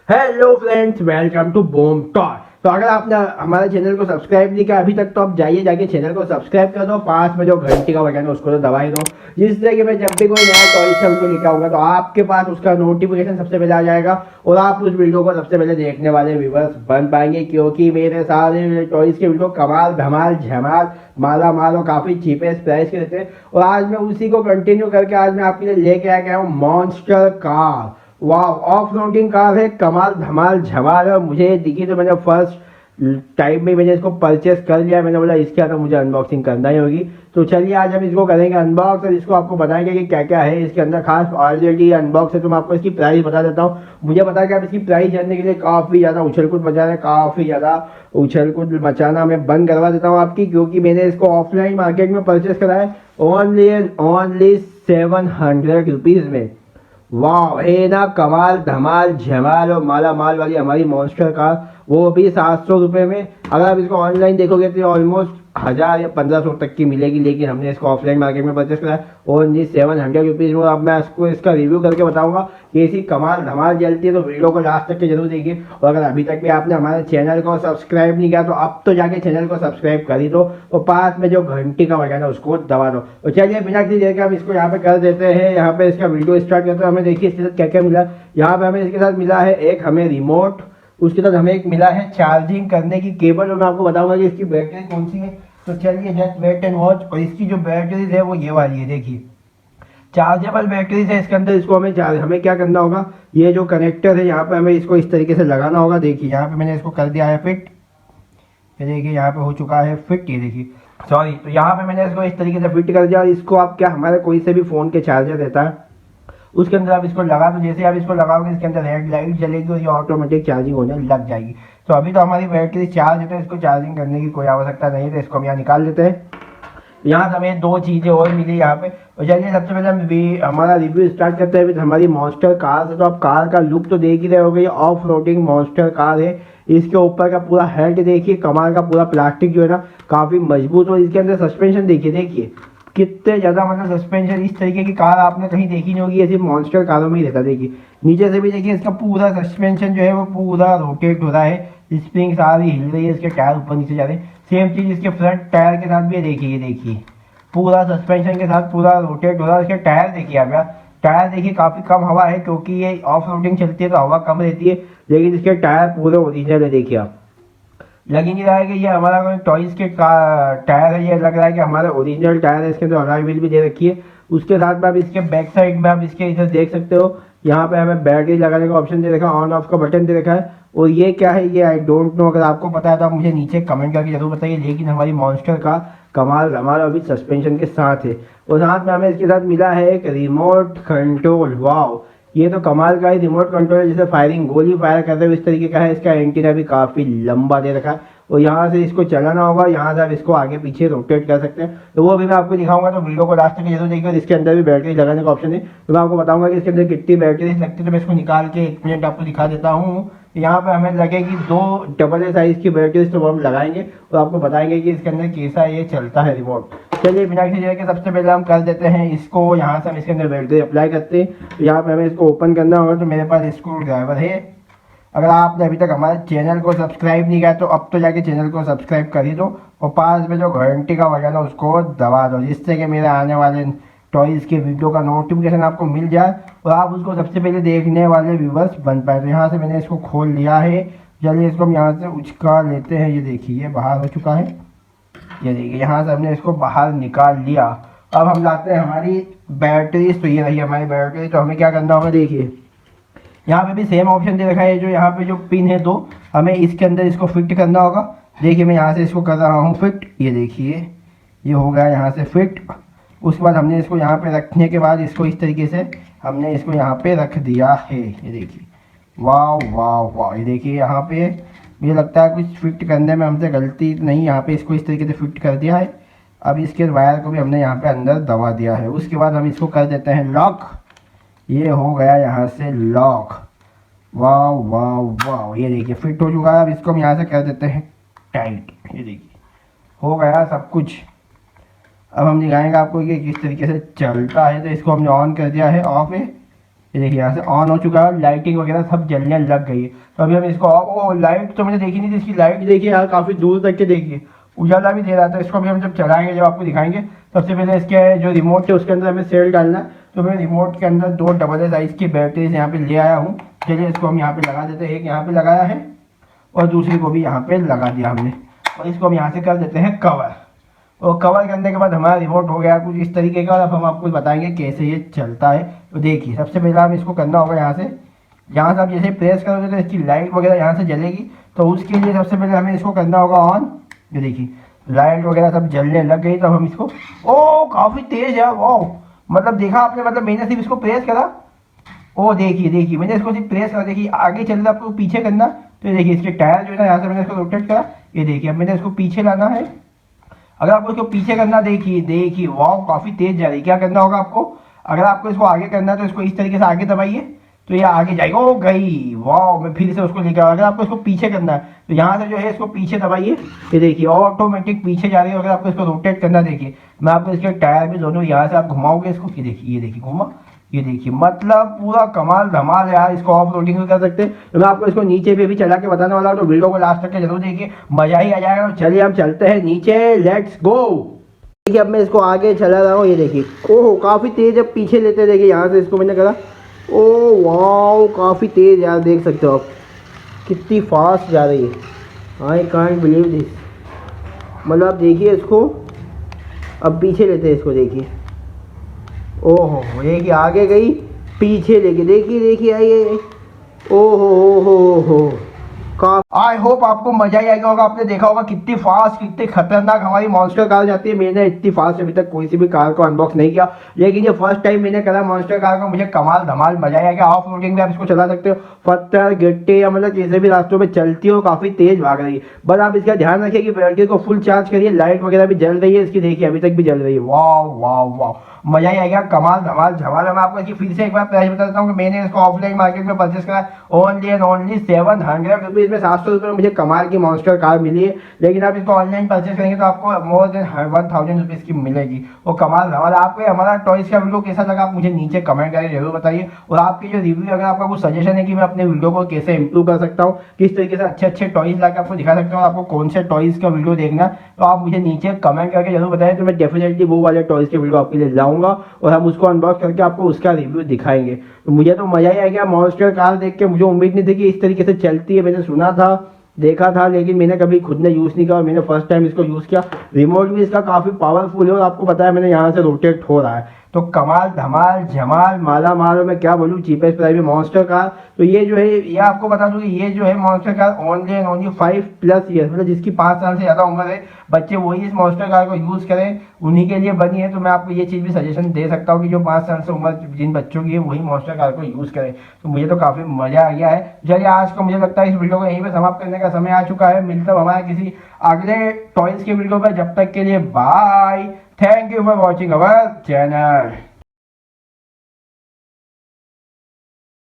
Hello friends, welcome to Boom Talk. तो अगर आपने हमारे चैनल को सब्सक्राइब नहीं किया अभी तक तो आप जाइए जाके चैनल को सब्सक्राइब कर दो। पास में जो घंटी का बटन है उसको तो दबाई दो, जिससे कि मैं जब भी कोई नया टॉय से वीडियो लेकर आऊंगा तो आपके पास उसका नोटिफिकेशन सबसे पहले आ जाएगा और आप उस वीडियो को सबसे पहले देखने वाले व्यूवर्स बन पाएंगे। क्योंकि मेरे सारे टॉयज के वीडियो कमाल धमाल झमाल माला माल और काफ़ी चीपेस्ट प्राइस के रहते हैं। और आज मैं उसी को कंटिन्यू करके आज मैं आपके लिए लेके आ गया हूँ मॉन्स्टर कार। वाह, ऑफ रोडिंग कार है, कमाल धमाल झमाल है। मुझे दिखी तो मैंने फर्स्ट टाइम में मैंने इसको परचेस कर लिया। मैंने बोला इसके अंदर मुझे अनबॉक्सिंग करना ही होगी। तो चलिए आज हम इसको करेंगे अनबॉक्स और इसको आपको बताएंगे कि क्या क्या है इसके अंदर खास। ऑलरेडी अनबॉक्स है तो मैं आपको इसकी प्राइस बता देता हूँ। मुझे पता है कि आप इसकी प्राइस जानने के लिए काफ़ी ज़्यादा उछल कूद मचा रहे हैं, काफ़ी ज़्यादा उछल कूद मचाना मैं बंद करवा देता हूँ आपकी, क्योंकि मैंने इसको ऑफलाइन मार्केट में परचेस करा है ओनली एंड ओनली 700 रुपीज़ में। वाह, है ना कमाल धमाल झमाल और माला माल वाली हमारी मॉन्स्टर कार, वो भी 700 रुपये में। अगर आप इसको ऑनलाइन देखोगे तो ऑलमोस्ट 1000 या 1500 तक की मिलेगी, लेकिन हमने इसको ऑफलाइन मार्केट में परचेस करा है ओनली 700 रुपीज़ में। अब मैं इसको इसका रिव्यू करके बताऊंगा कि ऐसी कमाल धमाल जलती है, तो वीडियो को लास्ट तक के जरूर देखिए। और अगर अभी तक भी आपने हमारे चैनल को सब्सक्राइब नहीं किया तो अब तो जाके चैनल को सब्सक्राइब कर ही दो और पास में जो घंटी का बटन है उसको दबा दो। तो चलिए बिना किसी देर के हम इसको यहाँ पे कर देते हैं। यहाँ पे इसका वीडियो स्टार्ट करते हैं। हमें देखिए इसके साथ क्या क्या मिला। यहाँ पे हमें इसके साथ मिला है एक हमें रिमोट, उसके साथ हमें एक मिला है चार्जिंग करने की केबल और मैं आपको बताऊंगा कि इसकी बैटरी कौन सी है। तो चलिए जस्ट वेट एंड वॉच। और इसकी जो बैटरीज है वो ये वाली है, देखिए चार्जेबल बैटरीज है इसके अंदर। इसको हमें क्या करना होगा, ये जो कनेक्टर है यहाँ पे हमें इसको इस तरीके से लगाना होगा। देखिए यहाँ पे मैंने इसको कर दिया है फिट, ये देखिए यहाँ पे हो चुका है फिट, ये देखिए सॉरी। तो यहाँ पे मैंने इसको इस तरीके से फिट कर दिया। और इसको आप क्या हमारे कोई से भी फ़ोन के चार्जर रहता है उसके अंदर आप इसको लगा दो। जैसे आप इसको लगाओगे इसके अंदर रेड लाइट जलेगी और ये ऑटोमेटिक चार्जिंग होने लग जाएगी। तो अभी तो हमारी बैटरी चार्ज है तो इसको चार्जिंग करने की कोई आवश्यकता नहीं है, तो इसको हम यहाँ निकाल देते हैं। यहाँ से हमें दो चीज़ें और मिली यहाँ पे। और चलिए सबसे पहले हम हमारा रिव्यू स्टार्ट करते हैं विद हमारी मॉन्स्टर कार से। तो आप कार का लुक तो देख ही रहे होगे, ये ऑफ रोडिंग मॉन्स्टर कार है। इसके ऊपर का पूरा हेड देखिए, कमाल का पूरा प्लास्टिक जो है ना काफ़ी मजबूत। और इसके अंदर सस्पेंशन देखिए कितने ज़्यादा, मतलब सस्पेंशन इस तरीके की कार आपने कहीं देखी नहीं होगी, ऐसी मॉन्स्टर कारों में ही रहता। देखिए नीचे से भी देखिए इसका पूरा सस्पेंशन जो है वो पूरा रोटेट हो रहा है, स्प्रिंग सारी हिल रही है, इसके टायर ऊपर नीचे जा रहे हैं। सेम चीज़ इसके फ्रंट टायर के साथ भी देखिए, ये देखिए पूरा सस्पेंशन के साथ पूरा रोटेट हो रहा है। इसके टायर देखिए आप यार, टायर देखिए काफ़ी कम हवा है क्योंकि ये ऑफ रोडिंग चलती है तो हवा कम रहती है, लेकिन इसके टायर पूरे ओरिजिनल है। देखिए आप लग ही नहीं रहा है कि ये हमारा कोई टॉयज के टायर है, ये लग रहा है कि हमारा ओरिजिनल टायर है। इसके अंदर अलॉय व्हील भी दे रखी है। उसके साथ में आप इसके बैक साइड में आप इसके इधर देख सकते हो, यहाँ पे हमें बैटरी लगाने का ऑप्शन दे रखा है, ऑन ऑफ का बटन दे रखा है। और ये क्या है ये आई डोंट नो, अगर आपको पता है तो आप मुझे नीचे कमेंट करके जरूर बताइए। लेकिन हमारी मॉन्स्टर का कमाल हमारा अभी सस्पेंशन के साथ है। और साथ में हमें इसके साथ मिला है एक रिमोट कंट्रोल। वाओ, ये तो कमाल का ही रिमोट कंट्रोल है, जैसे फायरिंग गोली फायर करते हुए इस तरीके का है। इसका एंटीना भी काफ़ी लंबा दे रखा है और यहाँ से इसको चलाना होगा, यहाँ से आप इसको आगे पीछे रोटेट कर सकते हैं। तो वो भी मैं आपको दिखाऊंगा, तो वीडियो को लास्ट तक जरूर देखिए। और इसके अंदर भी बैटरी लगाने का ऑप्शन है, तो मैं आपको बताऊंगा कि इसके अंदर कितनी बैटरी लगती है। तो मैं इसको निकाल के 1 मिनट आपको दिखा देता हूँ। यहाँ पे हमें लगेगी 2 डबल ए साइज़ की बैटरी, तो वो हम लगाएंगे और आपको बताएंगे कि इसके अंदर कैसा ये चलता है रिमोट। चलिए बिना किसी जगह के सबसे पहले हम कर देते हैं इसको, यहाँ से हम इसके अंदर बैटरी अप्लाई करते हैं। तो यहाँ पे हमें इसको ओपन करना होगा। तो मेरे पास स्क्रू ड्राइवर है। अगर आपने अभी तक हमारे चैनल को सब्सक्राइब नहीं किया तो अब तो जाके चैनल को सब्सक्राइब कर ही दो और पास में जो घंटी का बटन है उसको दबा दो, जिससे कि मेरे आने वाले टॉयज़ के वीडियो का नोटिफिकेशन आपको मिल जाए और आप उसको सबसे पहले देखने वाले व्यूवर्स बन पाए। तो यहाँ से मैंने इसको खोल लिया है। चलिए इसको हम यहाँ से उचका लेते हैं। ये देखिए ये बाहर हो चुका है, ये देखिए यहाँ से हमने इसको बाहर निकाल लिया। अब हम लाते हैं हमारी बैटरी। तो ये रही हमारी बैटरी। तो हमें क्या करना होगा, देखिए यहाँ पे भी सेम ऑप्शन दे रखा है। जो यहाँ पे जो पिन है दो, हमें इसके अंदर इसको फिट करना होगा। देखिए मैं यहाँ से इसको कर रहा हूँ फिट, ये देखिए ये हो गया यहाँ से फिट। उसके बाद हमने इसको यहाँ पे रखने के बाद इसको इस तरीके से हमने इसको यहाँ पे रख दिया है। ये देखिए वाह वाह वाह, ये देखिए यहाँ पे मुझे लगता है कुछ फिट करने में हमसे गलती नहीं, यहाँ पे इसको इस तरीके से फिट कर दिया है। अब इसके वायर को भी हमने यहाँ पे अंदर दबा दिया है। उसके बाद हम इसको कर देते हैं लॉक। ये हो गया यहाँ से लॉक। वाह वाह वाह, ये देखिए फिट हो चुका है। अब इसको हम यहाँ से कर देते हैं टाइट। ये देखिए हो गया सब कुछ। अब हम दिखाएंगे आपको कि किस तरीके से चलता है। तो इसको हमने ऑन कर दिया है, ऑफ है। ये देखिए यहाँ से ऑन हो चुका है, लाइटिंग वगैरह सब जलने लग गई है। तो अभी हम इसको लाइट तो मैंने देखी नहीं थी, इसकी लाइट देखिए यार काफ़ी दूर तक के देखिए उजाला भी दे रहा था। इसको अभी हम जब चलाएंगे, जब आपको दिखाएंगे, सबसे पहले इसके जो रिमोट है उसके अंदर हमें सेल डालना है। तो मैं रिमोट के अंदर 2 डबल साइज़ की बैटरीज यहाँ पे ले आया हूँ। चलिए इसको हम यहाँ पे लगा देते हैं, एक यहाँ पे लगाया है और दूसरी को भी यहाँ पे लगा दिया हमने। और इसको हम यहाँ से कर देते हैं कवर। और कवर करने के बाद हमारा रिमोट हो गया कुछ इस तरीके का। अब हम आपको बताएंगे कैसे ये चलता है। तो देखिए सबसे पहले हम इसको करना होगा यहाँ से आप जैसे प्रेस करोगे तो इसकी लाइट वगैरह यहाँ से जलेगी। तो उसके लिए सबसे पहले हमें इसको करना होगा ऑन। ये देखिए लाइट वगैरह सब जलने लग गई। तब हम इसको काफ़ी तेज़ है वो, मतलब देखा आपने, मतलब मैंने सिर्फ इसको प्रेस करा। देखिए मैंने इसको सिर्फ प्रेस करा। देखिए आगे चल रहा, आपको पीछे करना। तो ये देखिए इसके टायर जो है ना, यहाँ से मैंने इसको रोटेट करा। ये देखिए अब मैंने इसको पीछे लाना है। अगर आपको इसको पीछे करना, देखिए वाह काफ़ी तेज़ जा रही है। क्या करना होगा आपको, अगर आपको इसको आगे करना है तो इसको इस तरीके से आगे दबाइए तो ये आगे जाएगा। गई वाह। मैं फिर से उसको लेकर आऊँ। अगर आपको इसको पीछे करना है तो यहाँ से जो है इसको पीछे दबाइए। ये देखिए ऑटोमेटिक पीछे जा रही है। अगर आपको इसको रोटेट करना, देखिए मैं आपको इसके टायर भी दोनों यहाँ से आप घुमाओगे इसको। ये देखिए घुमा। ये देखिए मतलब पूरा कमाल धमाल है यार। इसको ऑफ रोडिंग भी कर सकते हैं। तो मैं आपको इसको नीचे पे भी चला के बताने वाला हूँ, तो वीडियो को लास्ट तक के जरूर देखिए, मजा ही आ जाएगा। तो चलिए हम चलते हैं नीचे, लेट्स गो। देखिए अब मैं इसको आगे चला रहा हूँ। ये देखिए काफ़ी तेज़ अब पीछे लेते। देखिए यहाँ से इसको मैंने करा। वाह काफ़ी तेज़ यार, देख सकते हो आप कितनी फास्ट जा रही है। I can't believe this. मतलब आप देखिए इसको, अब पीछे लेते हैं इसको। देखिए देखिए आगे गई, पीछे लेके देखिए आई। हो आई होप आपको मजा ही आएगा होगा। आपने देखा होगा कितनी फास्ट, कितनी खतरनाक हमारी मॉन्स्टर कार जाती है। मैंने इतनी फास्ट अभी तक कोई सी भी कार को अनबॉक्स नहीं किया, लेकिन ये फर्स्ट टाइम मैंने करा मॉन्स्टर कार को। मुझे कमाल धमाल मजा ही आएगा। ऑफ रोडिंग में आप इसको चला सकते हो, पत्थर गिट्टे या मतलब किसी भी रास्तों में चलती हो, काफ़ी तेज भाग रही है। बस आप इसका ध्यान रखिए कि बैटरी को फुल चार्ज करिए। लाइट वगैरह भी जल रही है इसकी, देखिए अभी तक भी जल रही है। वाह मजा ही आएगा, कमाल धमाल झमाल। मैं आपको इसकी फिर से एक बार प्राइस बता देता हूँ कि मैंने इसको ऑफलाइन मार्केट में परचेस करा ओनली एंड ओनली 700 रुपीज़ में। 700 रुपये में मुझे कमाल की मॉन्स्टर कार मिली है। लेकिन आप इसको ऑनलाइन परचेस करेंगे तो आपको मोर देन 1000 रुपीज़ की मिलेगी। वो कमाल धमाल। आपको हमारा टॉयज का वीडियो कैसा लगा आप मुझे नीचे कमेंट करके जरूर बताइए। और आपकी जो रिव्यू, अगर आपका कुछ सजेशन है कि मैं अपने वीडियो को कैसे इंप्रूव कर सकता हूँ, किस तरीके से अच्छे टॉयज लाकर आपको दिखा सकता हूँ, आपको कौन से टॉयज का वीडियो देखना, तो आप मुझे नीचे कमेंट करके जरूर बताएं। तो मैं डेफिनेटली वो वाले टॉयज के वीडियो आपके लिए लाऊंगा और हम उसको अनबॉक्स करके आपको उसका रिव्यू दिखाएंगे। तो मुझे तो मजा ही आ गया मॉन्स्टर कार देख के। मुझे उम्मीद नहीं थी कि इस तरीके से चलती है। मैंने सुना था, देखा था, लेकिन मैंने कभी खुद ने यूज़ नहीं किया और मैंने फर्स्ट टाइम इसको यूज़ किया। रिमोट भी इसका काफ़ी पावरफुल है और आपको पता है मैंने यहाँ से रोटेट हो रहा है। तो कमाल धमाल जमाल माला माल, मैं क्या बोलूँ, चीपेस्ट प्राइस में मॉन्स्टर कार। तो ये जो है, ये आपको बता दूँ कि ये जो है monster car only and only 5+ years, मतलब जिसकी 5 साल से ज़्यादा उम्र है बच्चे वही इस मॉन्स्टर कार को यूज़ करें, उन्हीं के लिए बनी है। तो मैं आपको ये चीज़ भी सजेशन दे सकता हूँ कि जो 5 साल से उम्र जिन बच्चों की है वही मॉन्स्टर कार को यूज़ करें। तो मुझे तो काफ़ी मज़ा आ गया है। चलिए आज को मुझे लगता है इस वीडियो को यहीं पर समाप्त करने का समय आ चुका है। मिलता हूँ हमारे किसी अगले टॉयज के वीडियो पर। जब तक के लिए bye. Thank you for watching our channel.